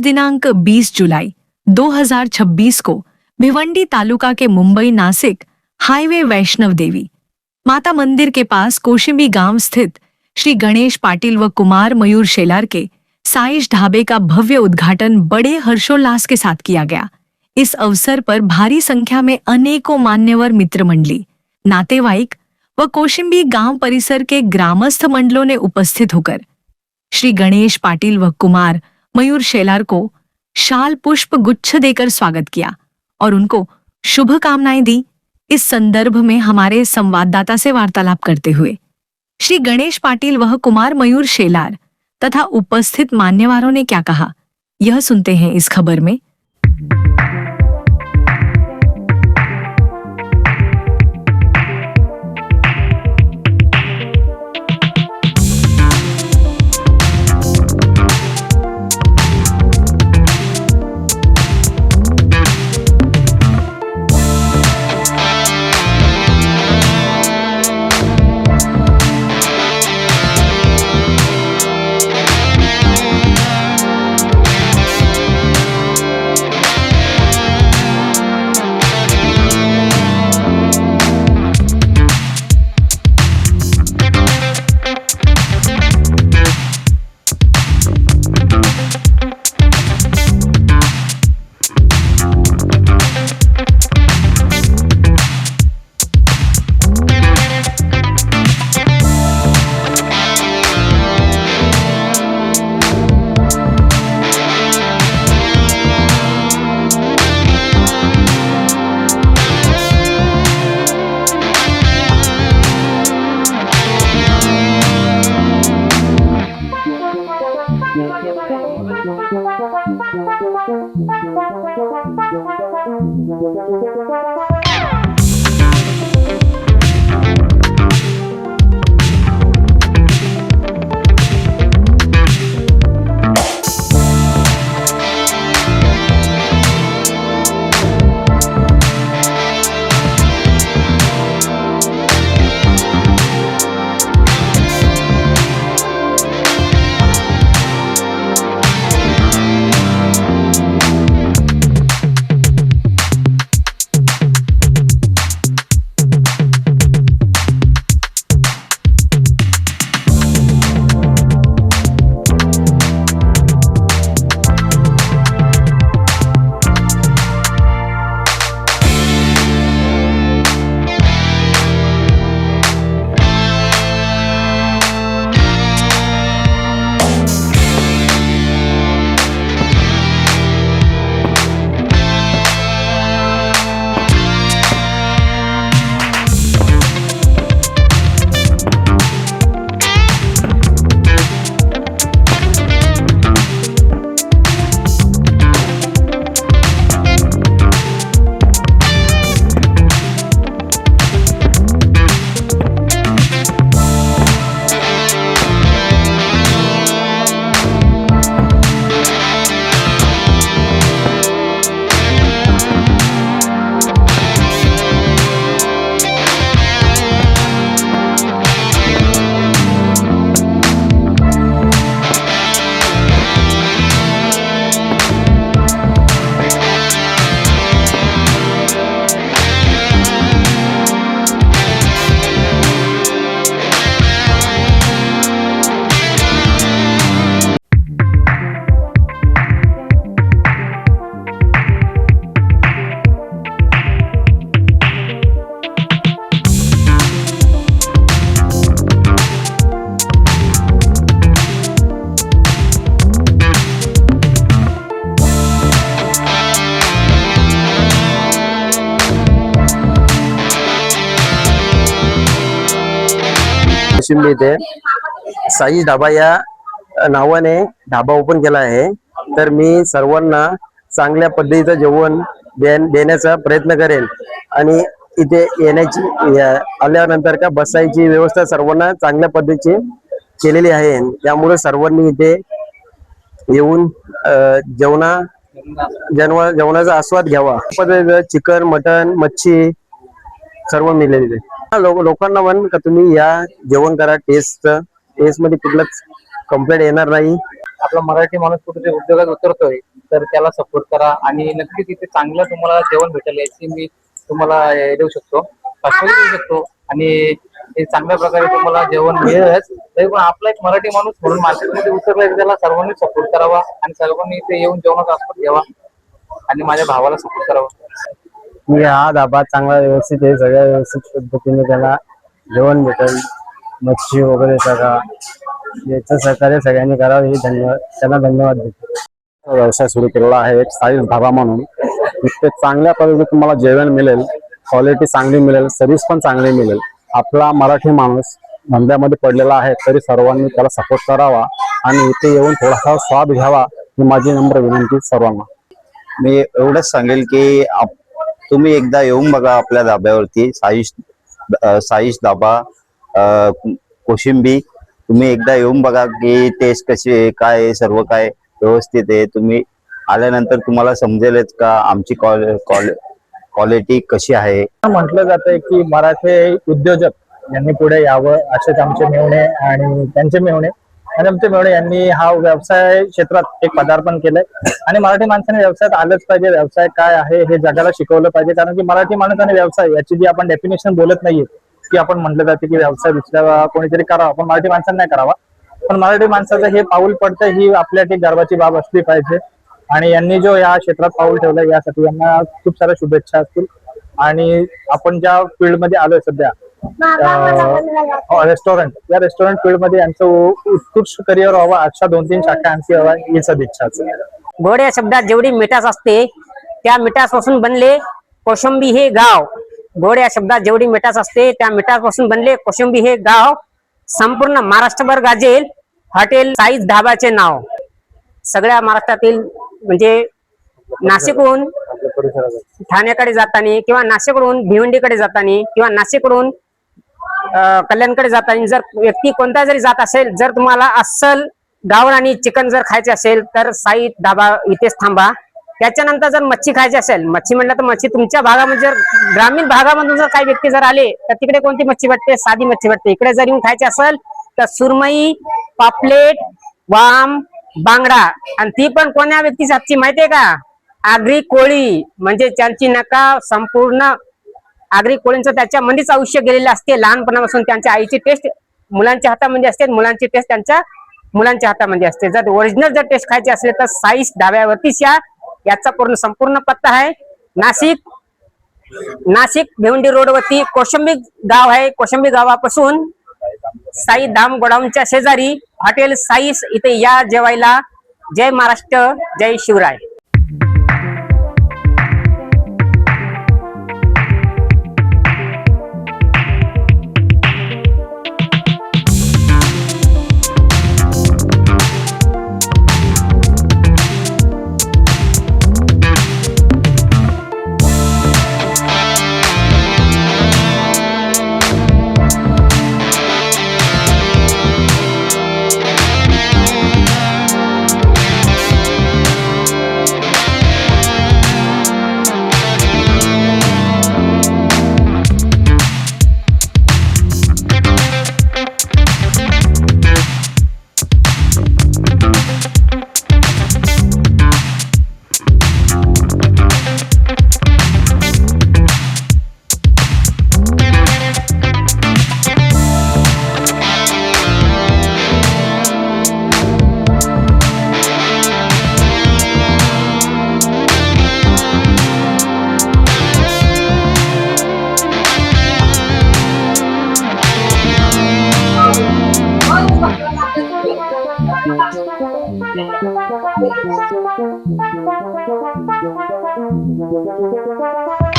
दिनांक 20 जुलाई 2026 को भिवंडी तालुका के मुंबई नासिक हाईवे वैष्णव देवी माता मंदिर के पास कोशिंबी गांव स्थित श्री गणेश पाटिल व कुमार मयूर शेलार के साइश ढाबे का भव्य उद्घाटन बड़े हर्षोल्लास के साथ किया गया। इस अवसर पर भारी संख्या में अनेकों मान्यवर मित्र मंडली, नातेवाईक व कोशिंबी गांव परिसर के ग्रामस्थ मंडलों ने उपस्थित होकर श्री गणेश पाटिल व कुमार मयूर शेलार को शाल पुष्प गुच्छ देकर स्वागत किया और उनको शुभकामनाएं दी। इस संदर्भ में हमारे संवाददाता से वार्तालाप करते हुए श्री गणेश पाटिल व कुमार मयूर शेलार तथा उपस्थित मान्यवरों ने क्या कहा, यह सुनते हैं इस खबर में। कोशिंबी इथे साई ढाबा या नावाने ढाबा ओपन केला आहे। तर मी सर्वांना चांगल्या पद्धतीचं जेवण देण्याचा प्रयत्न करेन आणि इथे येण्याची आल्यानंतर का बसायची व्यवस्था सर्वांना चांगल्या पद्धतीची केलेली आहे। त्यामुळे सर्वांनी इथे येऊन जेवणाचा आस्वाद घ्यावा। चिकन, मटन, मच्छी सर्व मिळेल इथे। लोकांना म्हण का तुम्ही या जेवण करा, टेस्ट मध्ये कुठलाच कंप्लेंट येणार नाही। आपला मराठी माणूस कुठे उद्योगात उतरतोय तर त्याला सपोर्ट करा आणि नक्कीच इथे चांगलं तुम्हाला जेवण भेटेल याची मी तुम्हाला देऊ शकतो, शाश्वती देऊ शकतो. आणि हे चांगल्या प्रकारे तुम्हाला जेवण मिळेलच. तरी पण आपला एक मराठी माणूस म्हणून मार्केटमध्ये उतरलाय, त्याला सर्वांनी सपोर्ट करावा आणि सर्वांनी इथे येऊन जेवणाचा आस्वाद घ्यावा आणि माझ्या भावाला सपोर्ट करावा. मी हा धाबा चांगला व्यवस्थित आहे, सगळ्या व्यवस्थित पद्धतीने त्याला जेवण भेटेल, मच्छी वगैरे सगळं याचं सहकार्य सगळ्यांनी करावं हे त्यांना धन्यवाद देतो. व्यवसाय सुरू केलेला आहे एक साईज धाबा म्हणून. इथे चांगल्या पद्धतीने तुम्हाला जेवण मिळेल, क्वालिटी चांगली मिळेल, सर्व्हिस पण चांगली मिळेल. आपला मराठी माणूस धंद्यामध्ये पडलेला आहे, तरी सर्वांनी त्याला सपोर्ट करावा आणि इथे येऊन थोडासा स्वाद घ्यावा ही माझी नम्र विनंती सर्वांना. मी एवढंच सांगेल की तुम्ही एकदा येऊन बघा आपल्या धाब्यावरती. साईश धाबा कोशिंबी. तुम्ही एकदा येऊन बघा की टेस्ट कशी आहे, काय आहे, सर्व काय व्यवस्थित आहे. तुम्ही आल्यानंतर तुम्हाला समजेलच का आमची क्वालिटी कशी आहे. म्हटलं जातंय की मराठी उद्योजक यांनी पुढे यावं, असेच आमचे मेहुणे आणि त्यांचे मेहुणे आणि आमचे मेहुणे यांनी हा व्यवसाय क्षेत्रात एक पदार्पण केलंय आणि मराठी माणसाने व्यवसायात आलंच पाहिजे. व्यवसाय काय आहे हे जगाला शिकवलं पाहिजे, कारण की मराठी माणूस आणि व्यवसाय याची जी आपण डेफिनेशन बोलत नाहीये की आपण म्हटलं जाते की व्यवसाय दुसऱ्या कोणीतरी करावा, पण मराठी माणसाने नाही करावा. पण मराठी माणसाचं हे पाऊल पडतं ही आपल्यासाठी गर्वाची बाब असली पाहिजे आणि यांनी जो या क्षेत्रात पाऊल ठेवलंय यासाठी यांना खूप साऱ्या शुभेच्छा असतील. आणि आपण ज्या फील्डमध्ये आलोय सध्या रेस्टॉरंट, या रेस्टॉरंट फील्डमध्ये यांचं उत्कृष्ट करिअर व्हावं, अशा 2-3 शाखा आणखी व्हावा ही सदिच्छा असेल. गोड या शब्दात जेवढी मिठास असते त्या मिठासपासून बनले कोशिंबी हे गाव. गोड या शब्दात जेवढी मिठास असते त्या मिठासपासून बनले कोशिंबी हे गाव. संपूर्ण महाराष्ट्रभर गाजेल हॉटेल साईज धाबाचे नाव. सगळ्या महाराष्ट्रातील म्हणजे नाशिकहून ठाण्याकडे जाताना किंवा नाशिककडून भिवंडीकडे जाताना किंवा नाशिककडून कल्याणकडे जाताना जर व्यक्ती कोणता जरी जात असेल, जर तुम्हाला अस्सल गावरानी चिकन जर खायचे असेल तर साई धाबा इथेच थांबा. त्याच्यानंतर जर मच्छी खायची असेल, मच्छी म्हणलं तर मच्छी तुमच्या भागामध्ये जर ग्रामीण भागामधून जर काही व्यक्ती जर आले तर तिकडे कोणती मच्छी भेटते? साधी मच्छी भेटते. इकडे जर येऊन खायची असेल तर सुरमई, पापलेट, वाम, बांगडा आणि ती पण कोण्या व्यक्तीची हातची माहितीये का? आगरी कोळी. म्हणजे त्यांची नका संपूर्ण आगरी कोळींचं त्याच्यामध्येच आयुष्य गेलेलं असते. लहानपणापासून त्यांच्या आईची टेस्ट मुलांच्या हातामध्ये असते, मुलांची टेस्ट त्यांच्या मुलांच्या हातामध्ये असते. जर ओरिजिनल जर टेस्ट खायची असेल तर साईस धाब्यावरतीच या. याचा संपूर्ण पत्ता आहे नाशिक भिवंडी रोडवरती कोशिंबी गाव आहे. कोशिंबी गावापासून साई धाम गोडाऊनच्या शेजारी हॉटेल साईस, इथे या जेवायला. जय महाराष्ट्र, जय शिवराय. Thank you.